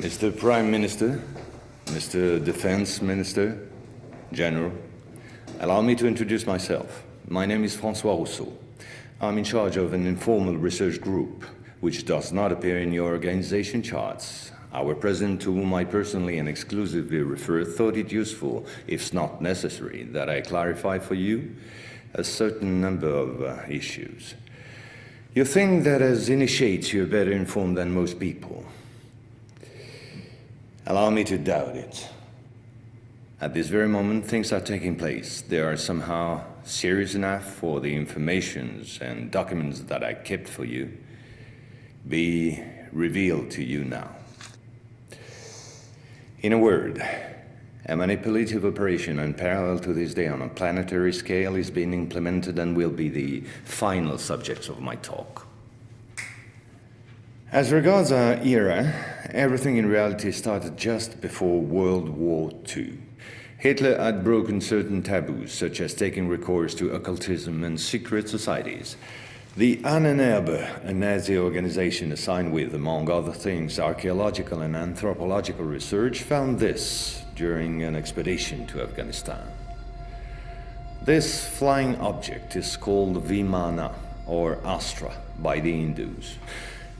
Mr. Prime Minister, Mr. Defense Minister, General, allow me to introduce myself. My name is François Rousseau. I'm in charge of an informal research group, which does not appear in your organization charts. Our president, to whom I personally and exclusively refer, thought it useful, if not necessary, that I clarify for you a certain number of issues. You think that as initiates you're better informed than most people. Allow me to doubt it. At this very moment, things are taking place. They are somehow serious enough for the informations and documents that I kept for you be revealed to you now. In a word, a manipulative operation unparalleled to this day on a planetary scale is being implemented and will be the final subject of my talk. As regards our era, everything in reality started just before World War II. Hitler had broken certain taboos, such as taking recourse to occultism and secret societies. The Ahnenerbe, a Nazi organization assigned with, among other things, archaeological and anthropological research, found this during an expedition to Afghanistan. This flying object is called Vimana, or Astra, by the Hindus.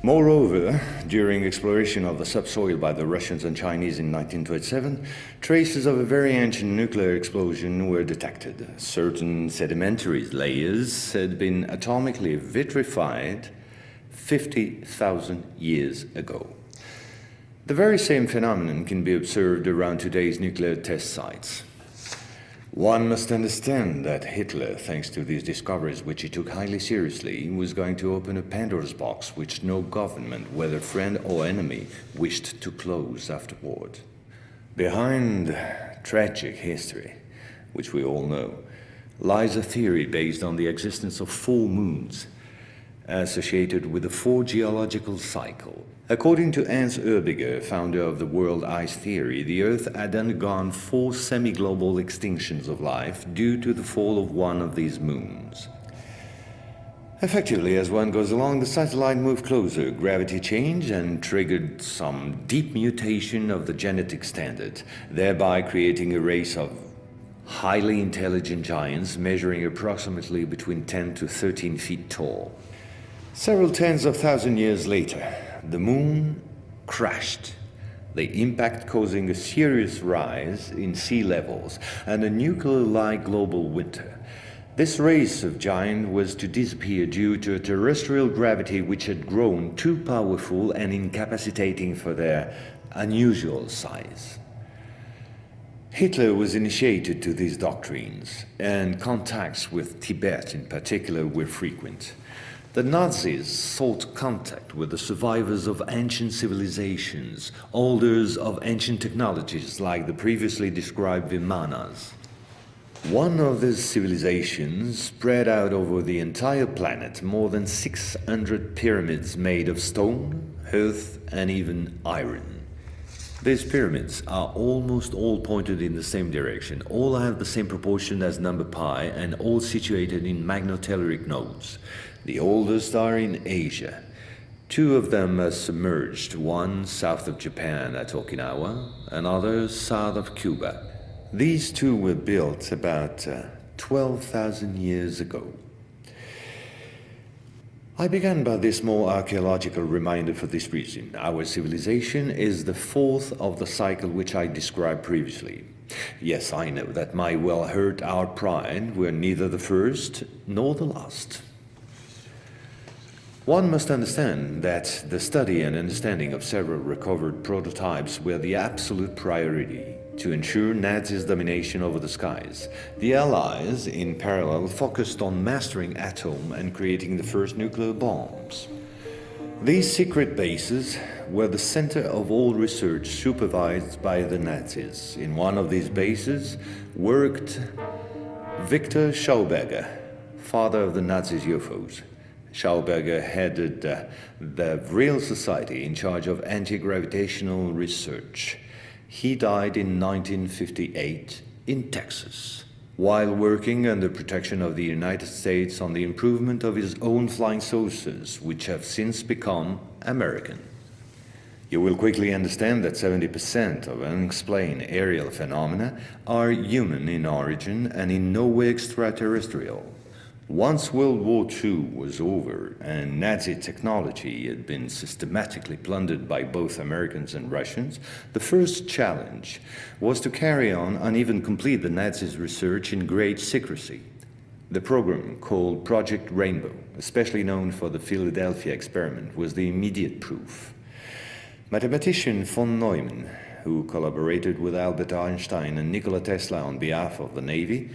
Moreover, during exploration of the subsoil by the Russians and Chinese in 1927, traces of a very ancient nuclear explosion were detected. Certain sedimentary layers had been atomically vitrified 50,000 years ago. The very same phenomenon can be observed around today's nuclear test sites. One must understand that Hitler, thanks to these discoveries, which he took highly seriously, was going to open a Pandora's box which no government, whether friend or enemy, wished to close afterward. Behind tragic history, which we all know, lies a theory based on the existence of full moons, associated with the four geological cycle. According to Hans Erbiger, founder of the world ice theory, the Earth had undergone 4 semi-global extinctions of life due to the fall of one of these moons. Effectively, as one goes along, the satellite moved closer, gravity changed and triggered some deep mutation of the genetic standard, thereby creating a race of highly intelligent giants measuring approximately between 10 to 13 feet tall. Several tens of thousands years later, the moon crashed, the impact causing a serious rise in sea levels and a nuclear-like global winter. This race of giants was to disappear due to a terrestrial gravity which had grown too powerful and incapacitating for their unusual size. Hitler was initiated to these doctrines, and contacts with Tibet in particular were frequent. The Nazis sought contact with the survivors of ancient civilizations, holders of ancient technologies like the previously described Vimanas. One of these civilizations spread out over the entire planet more than 600 pyramids made of stone, earth, and even iron. These pyramids are almost all pointed in the same direction, all have the same proportion as number pi, and all situated in magnetotelluric nodes. The oldest are in Asia. 2 of them are submerged, one south of Japan at Okinawa, another south of Cuba. These 2 were built about 12,000 years ago. I began by this more archaeological reminder for this reason. Our civilization is the 4th of the cycle which I described previously. Yes, I know that might well hurt our pride. We're neither the first nor the last. One must understand that the study and understanding of several recovered prototypes were the absolute priority to ensure Nazis' domination over the skies. The Allies, in parallel, focused on mastering atom and creating the first nuclear bombs. These secret bases were the center of all research supervised by the Nazis. In one of these bases worked Victor Schauberger, father of the Nazis' UFOs. Schauberger headed the Vril Society in charge of anti-gravitational research. He died in 1958 in Texas, while working under protection of the United States on the improvement of his own flying saucers, which have since become American. You will quickly understand that 70% of unexplained aerial phenomena are human in origin and in no way extraterrestrial. Once World War II was over and Nazi technology had been systematically plundered by both Americans and Russians, the first challenge was to carry on and even complete the Nazis' research in great secrecy. The program, called Project Rainbow, especially known for the Philadelphia experiment, was the immediate proof. Mathematician von Neumann, who collaborated with Albert Einstein and Nikola Tesla on behalf of the Navy,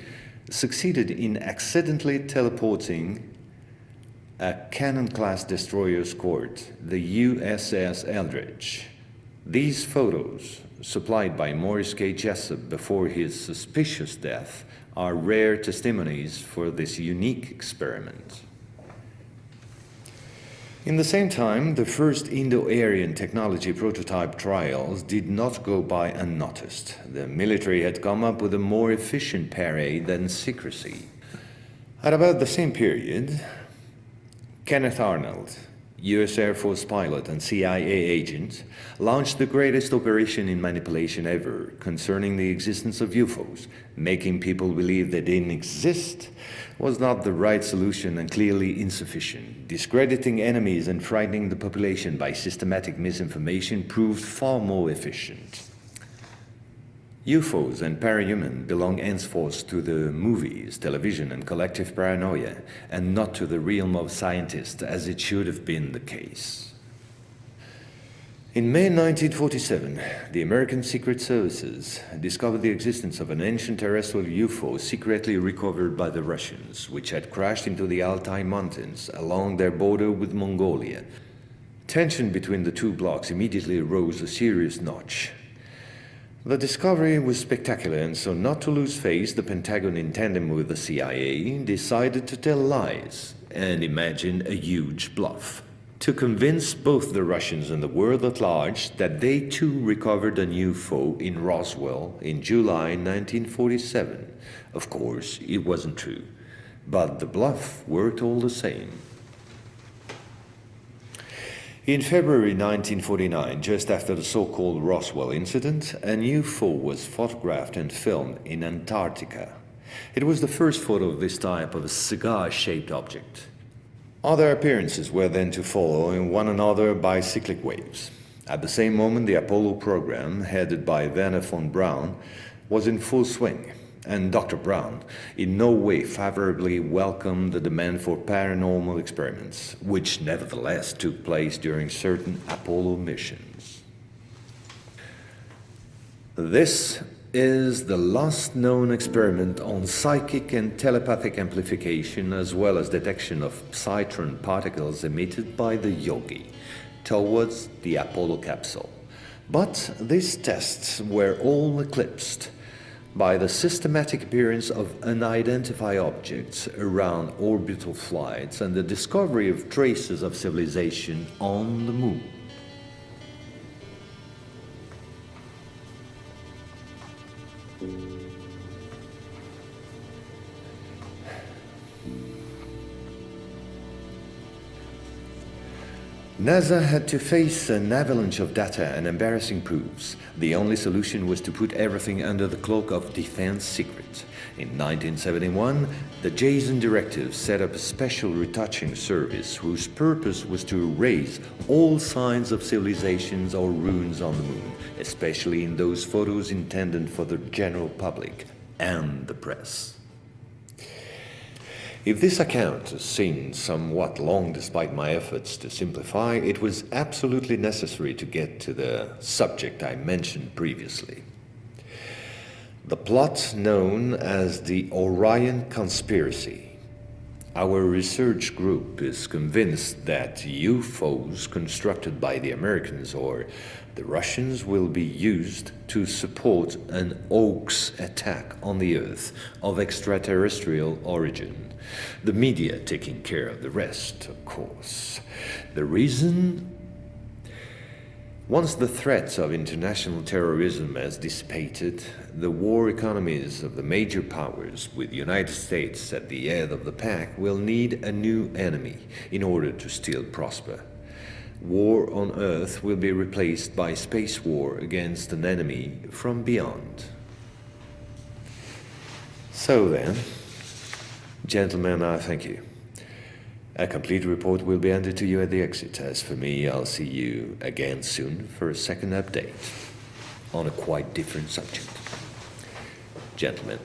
succeeded in accidentally teleporting a Cannon-class destroyer escort, the USS Eldridge. These photos, supplied by Morris K. Jessup before his suspicious death, are rare testimonies for this unique experiment. In the same time, the first Indo-Aryan technology prototype trials did not go by unnoticed. The military had come up with a more efficient parade than secrecy. At about the same period, Kenneth Arnold, US Air Force pilot and CIA agent, launched the greatest operation in manipulation ever concerning the existence of UFOs. Making people believe they didn't exist was not the right solution and clearly insufficient. Discrediting enemies and frightening the population by systematic misinformation proved far more efficient. UFOs and parahuman belong henceforth to the movies, television, and collective paranoia, and not to the realm of scientists, as it should have been the case. In May 1947, the American Secret Services discovered the existence of an ancient terrestrial UFO secretly recovered by the Russians, which had crashed into the Altai Mountains along their border with Mongolia. Tension between the two blocs immediately rose a serious notch. The discovery was spectacular, and so not to lose face, the Pentagon, in tandem with the CIA, decided to tell lies and imagine a huge bluff to convince both the Russians and the world at large that they too recovered a UFO in Roswell in July 1947. Of course, it wasn't true, but the bluff worked all the same. In February 1949, just after the so-called Roswell incident, an UFO was photographed and filmed in Antarctica. It was the first photo of this type of a cigar-shaped object. Other appearances were then to follow in one another by cyclic waves. At the same moment, the Apollo program, headed by Werner von Braun, was in full swing, and Dr. Braun in no way favorably welcomed the demand for paranormal experiments, which nevertheless took place during certain Apollo missions. This is the last known experiment on psychic and telepathic amplification, as well as detection of positron particles emitted by the Yogi towards the Apollo capsule. But these tests were all eclipsed by the systematic appearance of unidentified objects around orbital flights and the discovery of traces of civilization on the moon. NASA had to face an avalanche of data and embarrassing proofs. The only solution was to put everything under the cloak of defense secret. In 1971, the Jason Directive set up a special retouching service whose purpose was to erase all signs of civilizations or ruins on the moon, especially in those photos intended for the general public and the press. If this account seemed somewhat long despite my efforts to simplify, it was absolutely necessary to get to the subject I mentioned previously. The plot known as the Orion conspiracy. Our research group is convinced that UFOs constructed by the Americans or the Russians will be used to support an hoax attack on the Earth of extraterrestrial origin. The media taking care of the rest, of course. The reason? Once the threat of international terrorism has dissipated, the war economies of the major powers, with the United States at the head of the pack, will need a new enemy in order to still prosper. war on Earth will be replaced by space war against an enemy from beyond. So then, gentlemen, I thank you. A complete report will be handed to you at the exit. As for me, I'll see you again soon for a second update on a quite different subject. Gentlemen.